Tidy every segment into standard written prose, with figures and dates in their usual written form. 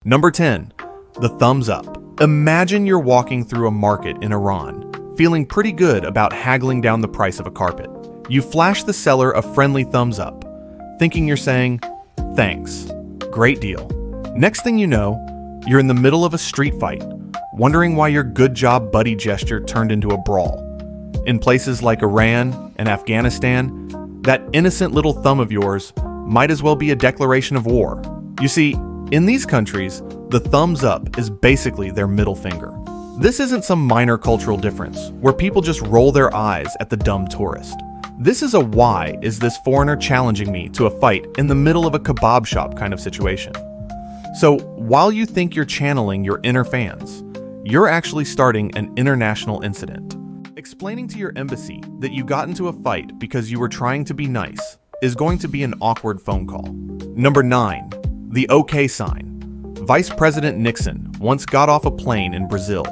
Number 10. The thumbs up. Imagine you're walking through a market in Iran, feeling pretty good about haggling down the price of a carpet. You flash the seller a friendly thumbs up, thinking you're saying, "Thanks. Great deal." Next thing you know, you're in the middle of a street fight, wondering why your good job buddy gesture turned into a brawl. In places like Iran and Afghanistan, that innocent little thumb of yours might as well be a declaration of war. You see, in these countries, the thumbs up is basically their middle finger. This isn't some minor cultural difference where people just roll their eyes at the dumb tourist. This is a "why is this foreigner challenging me" to a fight in the middle of a kebab shop kind of situation. So while you think you're channeling your inner fans, you're actually starting an international incident. Explaining to your embassy that you got into a fight because you were trying to be nice is going to be an awkward phone call. Number 9. The OK sign. Vice President Nixon once got off a plane in Brazil,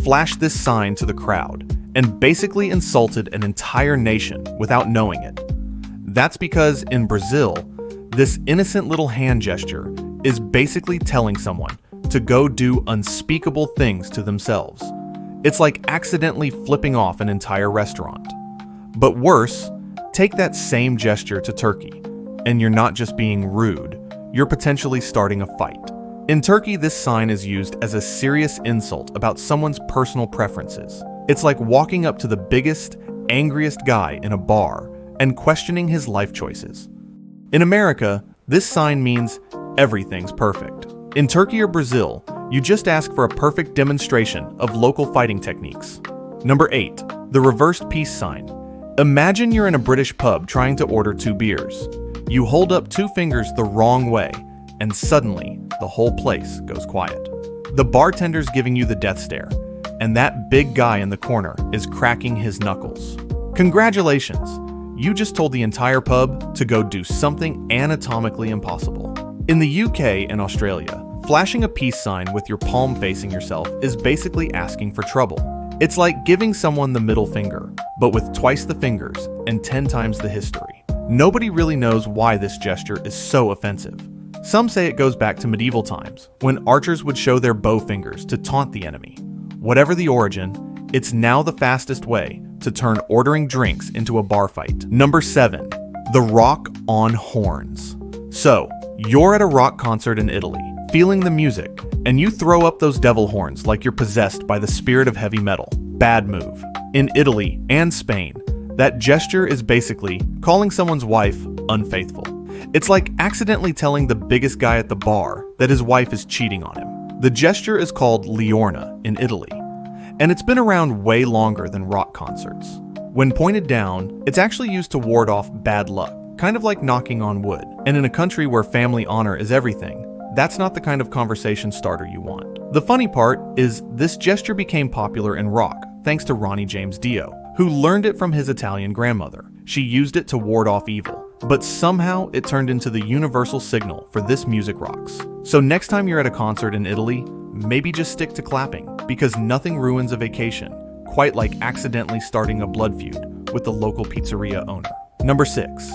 flashed this sign to the crowd, and basically insulted an entire nation without knowing it. That's because in Brazil, this innocent little hand gesture is basically telling someone to go do unspeakable things to themselves. It's like accidentally flipping off an entire restaurant. But worse, take that same gesture to Turkey, and you're not just being rude, you're potentially starting a fight. In Turkey, this sign is used as a serious insult about someone's personal preferences. It's like walking up to the biggest, angriest guy in a bar and questioning his life choices. In America, this sign means everything's perfect. In Turkey or Brazil, you just ask for a perfect demonstration of local fighting techniques. Number 8. The reversed peace sign. Imagine you're in a British pub trying to order 2 beers. You hold up 2 fingers the wrong way, and suddenly, the whole place goes quiet. The bartender's giving you the death stare, and that big guy in the corner is cracking his knuckles. Congratulations! You just told the entire pub to go do something anatomically impossible. In the UK and Australia, flashing a peace sign with your palm facing yourself is basically asking for trouble. It's like giving someone the middle finger, but with twice the fingers and 10 times the history. Nobody really knows why this gesture is so offensive. Some say it goes back to medieval times, when archers would show their bow fingers to taunt the enemy. Whatever the origin, it's now the fastest way to turn ordering drinks into a bar fight. Number 7. The rock on horns. So, you're at a rock concert in Italy, feeling the music, and you throw up those devil horns like you're possessed by the spirit of heavy metal. Bad move. In Italy and Spain, that gesture is basically calling someone's wife unfaithful. It's like accidentally telling the biggest guy at the bar that his wife is cheating on him. The gesture is called Liorna in Italy, and it's been around way longer than rock concerts. When pointed down, it's actually used to ward off bad luck, kind of like knocking on wood. And in a country where family honor is everything, that's not the kind of conversation starter you want. The funny part is this gesture became popular in rock thanks to Ronnie James Dio, who learned it from his Italian grandmother. She used it to ward off evil, but somehow it turned into the universal signal for this music rocks. So next time you're at a concert in Italy, maybe just stick to clapping, because nothing ruins a vacation quite like accidentally starting a blood feud with the local pizzeria owner. Number 6.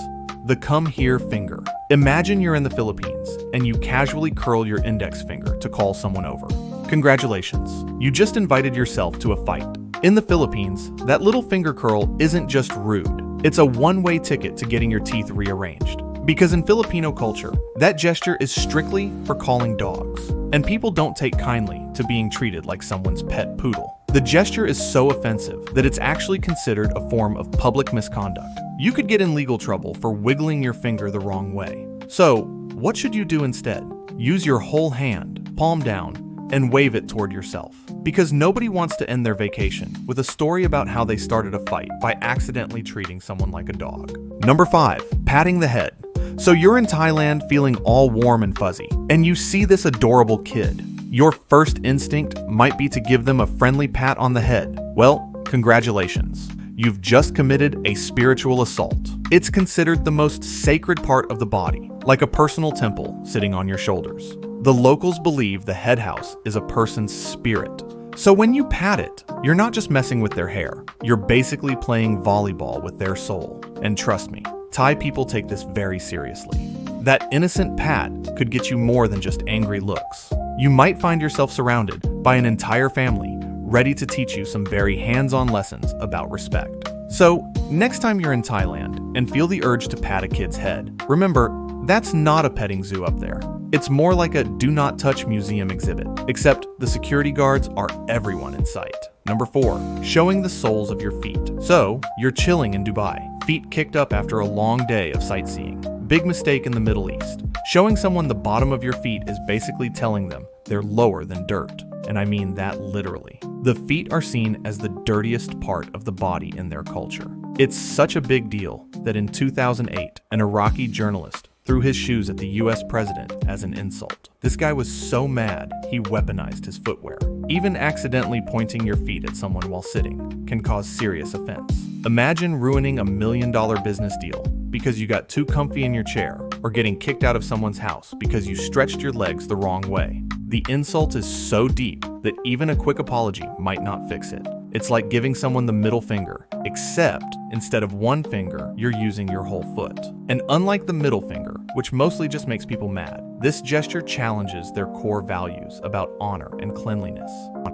The come here finger. Imagine you're in the Philippines and you casually curl your index finger to call someone over. Congratulations, you just invited yourself to a fight. In the Philippines, that little finger curl isn't just rude, it's a one-way ticket to getting your teeth rearranged. Because in Filipino culture, that gesture is strictly for calling dogs, and people don't take kindly to being treated like someone's pet poodle. The gesture is so offensive that it's actually considered a form of public misconduct. You could get in legal trouble for wiggling your finger the wrong way. So, what should you do instead? Use your whole hand, palm down, and wave it toward yourself. Because nobody wants to end their vacation with a story about how they started a fight by accidentally treating someone like a dog. Number 5. Patting the head. So you're in Thailand feeling all warm and fuzzy, and you see this adorable kid. Your first instinct might be to give them a friendly pat on the head. Well, congratulations. You've just committed a spiritual assault. It's considered the most sacred part of the body, like a personal temple sitting on your shoulders. The locals believe the head house is a person's spirit. So when you pat it, you're not just messing with their hair. You're basically playing volleyball with their soul. And trust me, Thai people take this very seriously. That innocent pat could get you more than just angry looks. you might find yourself surrounded by an entire family ready to teach you some very hands-on lessons about respect. So, next time you're in Thailand and feel the urge to pat a kid's head, remember, that's not a petting zoo up there. It's more like a do not touch museum exhibit, except the security guards are everyone in sight. Number 4, showing the soles of your feet. So, you're chilling in Dubai, feet kicked up after a long day of sightseeing. Big mistake in the Middle East. Showing someone the bottom of your feet is basically telling them they're lower than dirt. And I mean that literally. The feet are seen as the dirtiest part of the body in their culture. It's such a big deal that in 2008, an Iraqi journalist threw his shoes at the US president as an insult. This guy was so mad, he weaponized his footwear. Even accidentally pointing your feet at someone while sitting can cause serious offense. Imagine ruining $1 million business deal because you got too comfy in your chair, or getting kicked out of someone's house because you stretched your legs the wrong way. The insult is so deep that even a quick apology might not fix it. It's like giving someone the middle finger, except instead of one finger, you're using your whole foot. And unlike the middle finger, which mostly just makes people mad, this gesture challenges their core values about honor and cleanliness.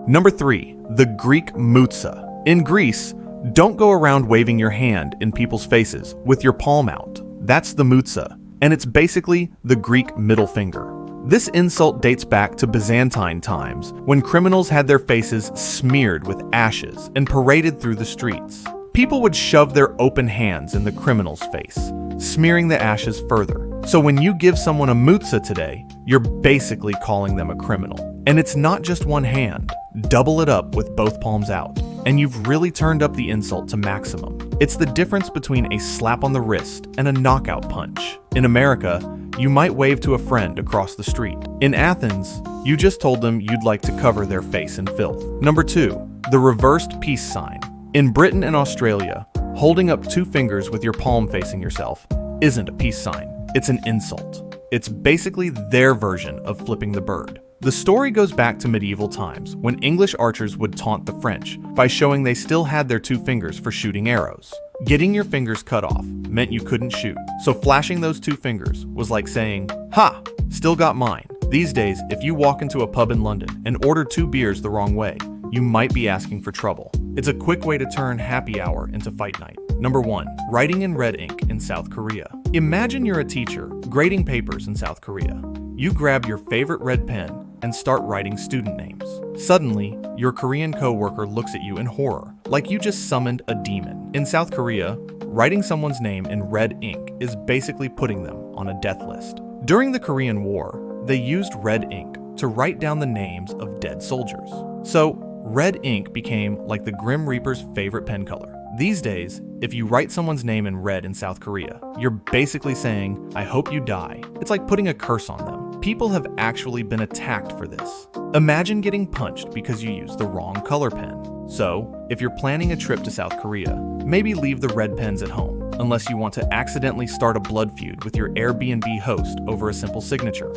Number 3, the Greek mutsa. In Greece, don't go around waving your hand in people's faces with your palm out. That's the mutsa, and it's basically the Greek middle finger. This insult dates back to Byzantine times, when criminals had their faces smeared with ashes and paraded through the streets. People would shove their open hands in the criminal's face, smearing the ashes further. So when you give someone a mutsa today, you're basically calling them a criminal. And it's not just one hand. Double it up with both palms out, and you've really turned up the insult to maximum. It's the difference between a slap on the wrist and a knockout punch. In America, you might wave to a friend across the street. In Athens, you just told them you'd like to cover their face in filth. Number 2, the reversed peace sign. In Britain and Australia, holding up 2 fingers with your palm facing yourself isn't a peace sign. It's an insult. It's basically their version of flipping the bird. The story goes back to medieval times, when English archers would taunt the French by showing they still had their 2 fingers for shooting arrows. Getting your fingers cut off meant you couldn't shoot, so flashing those 2 fingers was like saying, "Ha! Still got mine." These days, if you walk into a pub in London and order 2 beers the wrong way, you might be asking for trouble. It's a quick way to turn happy hour into fight night. Number 1, writing in red ink in South Korea. Imagine you're a teacher grading papers in South Korea. You grab your favorite red pen and start writing student names. Suddenly, your Korean coworker looks at you in horror, like you just summoned a demon. In South Korea, writing someone's name in red ink is basically putting them on a death list. During the Korean War, they used red ink to write down the names of dead soldiers. So, red ink became like the Grim Reaper's favorite pen color. These days, if you write someone's name in red in South Korea, you're basically saying, "I hope you die." It's like putting a curse on them. People have actually been attacked for this. Imagine getting punched because you used the wrong color pen. So, if you're planning a trip to South Korea, maybe leave the red pens at home, unless you want to accidentally start a blood feud with your Airbnb host over a simple signature.